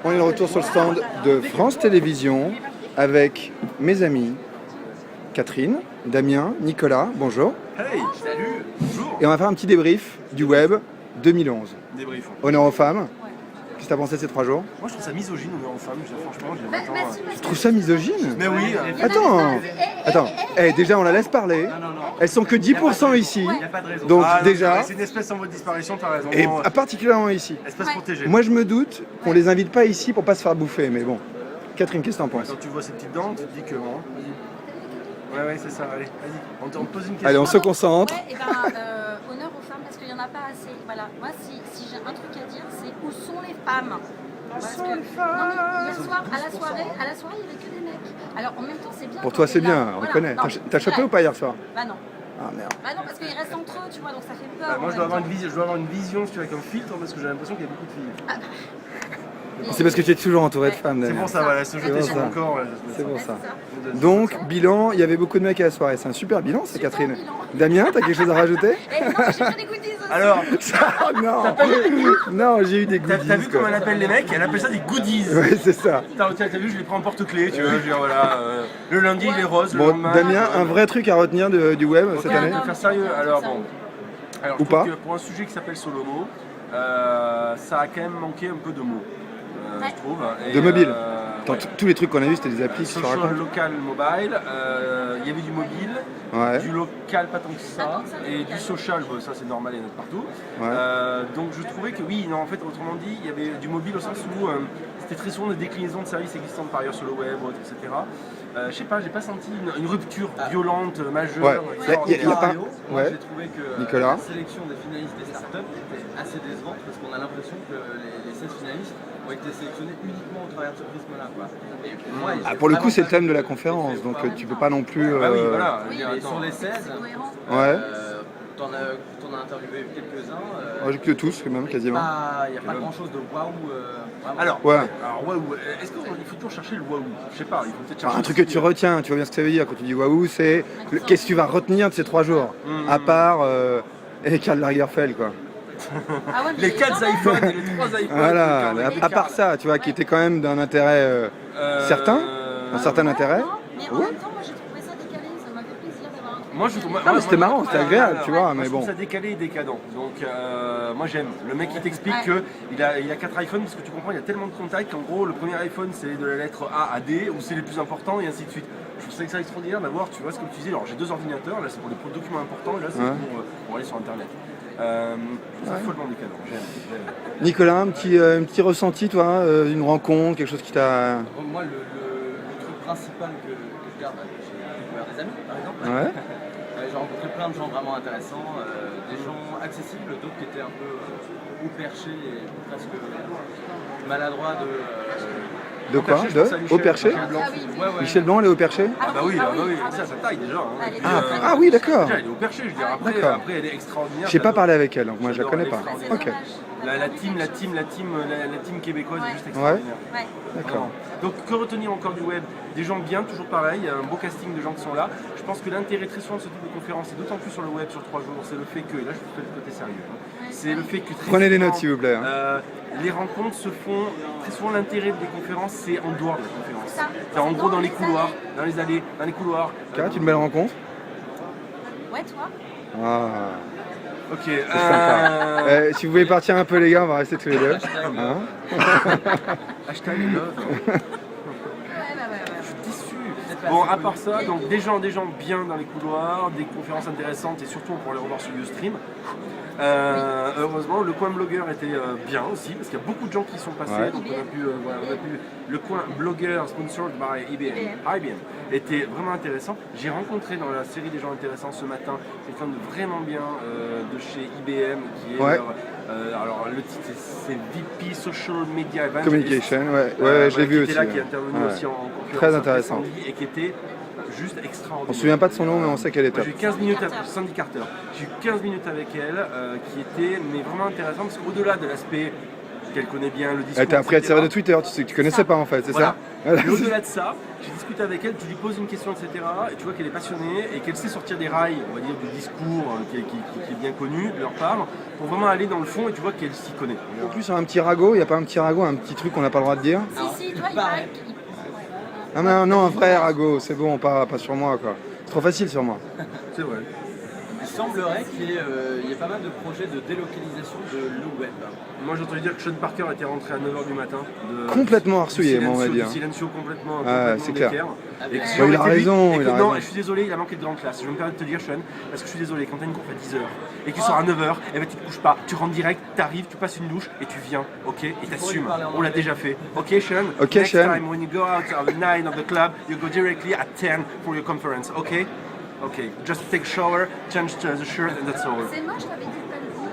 On est de retour sur le stand de France Télévisions avec mes amis Catherine, Damien, Nicolas, bonjour. Hey, salut, bonjour. Et on va faire un petit débrief du web 2011. Débrief. Honneur aux femmes. Qu'est-ce que t'as pensé de ces 3 jours? Moi je trouve ça misogyne, honneur aux femmes, franchement, j'ai pas le temps. Tu trouves ça misogyne? Mais oui. Attends, déjà on la laisse parler. Non. Elles sont que 10% ici. Y a pas de raison. Donc Ah, non, déjà, c'est une espèce en voie de disparition, t'as raison. et particulièrement ici. Espèce protégée. Moi je me doute qu'on les invite pas ici pour pas se faire bouffer, mais bon. Catherine, qu'est-ce que t'en penses? Quand tu vois ces petites dents, tu te dis que bon. Ouais, c'est ça, allez, vas-y. On te pose une question. Allez, on se concentre. Ouais, et honneur aux femmes parce qu'il n'y en a pas assez. Voilà, moi si j'ai un truc à dire, c'est où sont les femmes? Parce que non, mais hier soir, à la soirée, il n'y avait que des mecs. Alors en même temps, c'est bien. Pour toi, c'est bien, on voilà. connaît. Non, T'as chopé ou pas hier soir? Bah non. Ah merde. Bah non, parce qu'ils restent entre eux, tu vois, donc ça fait peur. Moi je dois avoir une vision, si tu veux, avec un filtre, parce que j'ai l'impression qu'il y a beaucoup de filles. C'est parce que tu es toujours entouré de femmes. C'est Damien. pour ça, voilà, se jeter C'est sur pour mon ça. corps. C'est pour ça. ça. Donc, bilan, il y avait beaucoup de mecs à la soirée. C'est un super bilan, c'est Super Catherine. bilan. Damien, t'as quelque chose à rajouter? Et non, j'ai pris des goodies aussi. Alors, Non, j'ai eu des goodies. t'as vu comment elle appelle les mecs? Elle appelle ça des goodies. Ouais, c'est ça. T'as vu, je les prends en porte-clés, tu vois, je veux dire, voilà. Le lundi, il est rose, le Bon, lendemain... Damien, un vrai truc à retenir du web cette Ok, année? on va faire sérieux. Alors bon. Alors, Ou je trouve pas que pour un sujet qui s'appelle Solomo, ça a quand même manqué un peu de mots, je trouve. Et, De mobile. Tous les trucs qu'on a vus, c'était des applis qui se social, racontent. local, mobile, il y avait du mobile, Ouais. du local pas tant que ça, et du social, bon, ça c'est normal, il y en a de partout. Ouais. Donc je trouvais que oui, non, en fait, autrement dit, il y avait du mobile au sens où c'était très souvent des déclinaisons de services existants par ailleurs sur le web, etc. Je sais pas, j'ai pas senti une rupture violente, majeure. Ouais. extraordinaire. Il y a pas. Moi Ouais. j'ai trouvé que Nicolas. la sélection des finalistes des startups était assez décevante parce qu'on a l'impression que les 16 finalistes ont été sélectionnés uniquement au travers de ce prisme-là. Et pour moi, Ah, pour le coup, c'est le thème de la conférence, donc tu peux pas non plus. Bah oui, voilà. Oui, je veux dire, Et attends. sur les 16, Ouais. t'en as interviewé quelques-uns. Que tous, même quasiment. Il n'y a pas grand-chose de waouh. Vraiment. Alors, Ouais. waouh, est-ce qu'il faut toujours chercher le waouh? Je sais pas, il faut peut-être chercher. Un truc que tu retiens, tu vois bien ce que ça veut dire quand tu dis waouh, c'est qu'est-ce que tu vas retenir de ces 3 jours, à part Karl Lagerfeld, quoi. Ah ouais, mais Les 4 non, non. iPhones et les 3 iPhones. Voilà, le à part ça, tu vois, qui était quand même d'un intérêt certain, un certain Ouais, intérêt. non, mais en Ouais. même temps, moi j'ai trouvé ça décalé, ça m'a fait plaisir d'avoir un truc. Moi, je trouve. Ah, mais c'était marrant, c'était agréable, tu vois, mais Je trouve bon. ça décalé et décadent. Donc, moi j'aime. Le mec qui t'explique Ouais. qu'il a 4 iPhones, parce que tu comprends, il y a tellement de contacts qu'en gros, le premier iPhone c'est de la lettre A à D, ou c'est les plus importants, et ainsi de suite. Je trouve ça extraordinaire d'avoir, tu vois, ce que tu disais. Alors, j'ai 2 ordinateurs, là c'est pour des documents importants, et là c'est Ouais. pour aller sur internet. Je trouve ça follement décadent, j'aime. Nicolas, un petit ressenti, toi, une rencontre, quelque chose qui t'a. Moi, le truc principal que je garde, j'ai découvert des amis par exemple. Ouais. J'ai rencontré plein de gens vraiment intéressants, des gens accessibles, d'autres qui étaient un peu haut perchés et presque maladroits De quoi? Perché, je pense à De Michel, Au perché? Michel Blanc. Ah oui, oui. Ouais. Michel Blanc, elle est au perché? Ah bah oui, ça taille déjà. Hein. Elle est Donc, très, Ah oui, d'accord. déjà, elle est au perché, je veux dire. Après, D'accord. elle est extraordinaire. J'ai pas j'adore. parlé avec elle, donc moi je la J'adore, connais elle pas. est C'est Ok. dommage. La team québécoise Ouais. est juste extraordinaire. Ouais. D'accord. Donc que retenir encore du web? Des gens bien, toujours pareil, il y a un beau casting de gens qui sont là. Je pense que l'intérêt très souvent de ce type de conférence, et d'autant plus sur le web sur 3 jours, c'est le fait que, et là je vous fais le côté sérieux, c'est le fait que très Prenez des souvent, notes, s'il vous plaît, hein. les rencontres se font, très souvent l'intérêt des conférences c'est en dehors de la conférence. Ça. C'est en gros dans les couloirs, dans les allées, dans les couloirs. Cara, une belle rencontre? Ouais, toi. Ah, Ok. c'est sympa. Si vous voulez partir un peu, les gars, on va rester tous les deux. Hein? Hashtag love. Ouais. Je suis déçu. Bon, à part ça, donc des gens bien dans les couloirs, des conférences intéressantes et surtout pour les revoir sur Ustream. Heureusement, le coin blogueur était bien aussi parce qu'il y a beaucoup de gens qui sont passés. Ouais. Donc on a pu le coin blogueur sponsored by IBM était vraiment intéressant. J'ai rencontré dans la série des gens intéressants ce matin quelqu'un de vraiment bien de chez IBM qui est Ouais. alors le titre c'est VP Social Media Evangelist. Communication, ouais, je l'ai vu qui aussi. était là, qui est ouais. intervenu Ouais. aussi en conférence Très intéressant. et qui était juste extraordinaire. On se souvient pas de son nom, mais on sait qu'elle est Moi, top. j'ai eu 15 minutes avec Sandy Carter. J'ai eu 15 minutes avec elle qui était mais vraiment intéressant parce qu'au-delà de l'aspect qu'elle connaît bien le discours. T'as appris à te etc. servir de Twitter, tu sais que tu connaissais pas en fait, c'est Voilà. ça? Et au-delà de ça, j'ai discuté avec elle, tu lui poses une question, etc. Et tu vois qu'elle est passionnée et qu'elle sait sortir des rails, on va dire, du discours qui est bien connu de leur part, pour vraiment aller dans le fond et tu vois qu'elle s'y connaît. En plus, un petit ragot, il n'y a pas un petit ragot, un petit truc qu'on n'a pas le droit de dire? Si, toi, il pareil. paraît qu'il- Ah non, non, un vrai ragot, c'est bon, pas sur moi quoi. C'est trop facile sur moi. C'est vrai. Il semblerait qu'il y ait pas mal de projets de délocalisation de le web. Moi j'ai entendu dire que Sean Parker était rentré à 9h du matin. Complètement arsouillé, moi, on va dire. Du silencio complètement, c'est clair. d'équerre. Et que si Ouais, on il a était lui- raison, et que- il a Non, raison. je suis désolé, il a manqué de grande classe. Je me permets de te dire, Sean, parce que je suis désolé, quand t'as une course à 10h et que tu sors à 9h, et ben tu te couches pas, tu rentres direct, t'arrives, tu passes une douche et tu viens, ok? Et t'assumes. parler en On l'a anglais. déjà fait. Ok, Sean? Ok, Next Sean. time when you go out of the 9 of the club, you go directly at 10 for your conference, ok? Ok, just take a shower, change the shirt and that's all. C'est moche, t'avais dit de pas le dire.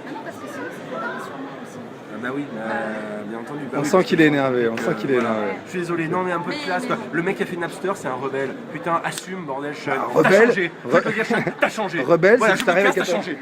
Ah non, parce que sinon, c'est pas sur moi aussi. Ah bah oui, bien entendu. Bah On oui, sent parce qu'il que- est énervé, on sent qu'il est voilà. énervé. Je suis désolé, non mais un peu de Mais- classe quoi. mais- Le mec qui a fait Napster, c'est un rebelle. Putain, assume, bordel, Sean. rebelle T'as changé. Faut te le dire, Sean, t'as changé. Rebelle, Voilà, c'est je que t'arrives te à casse, t'as changé.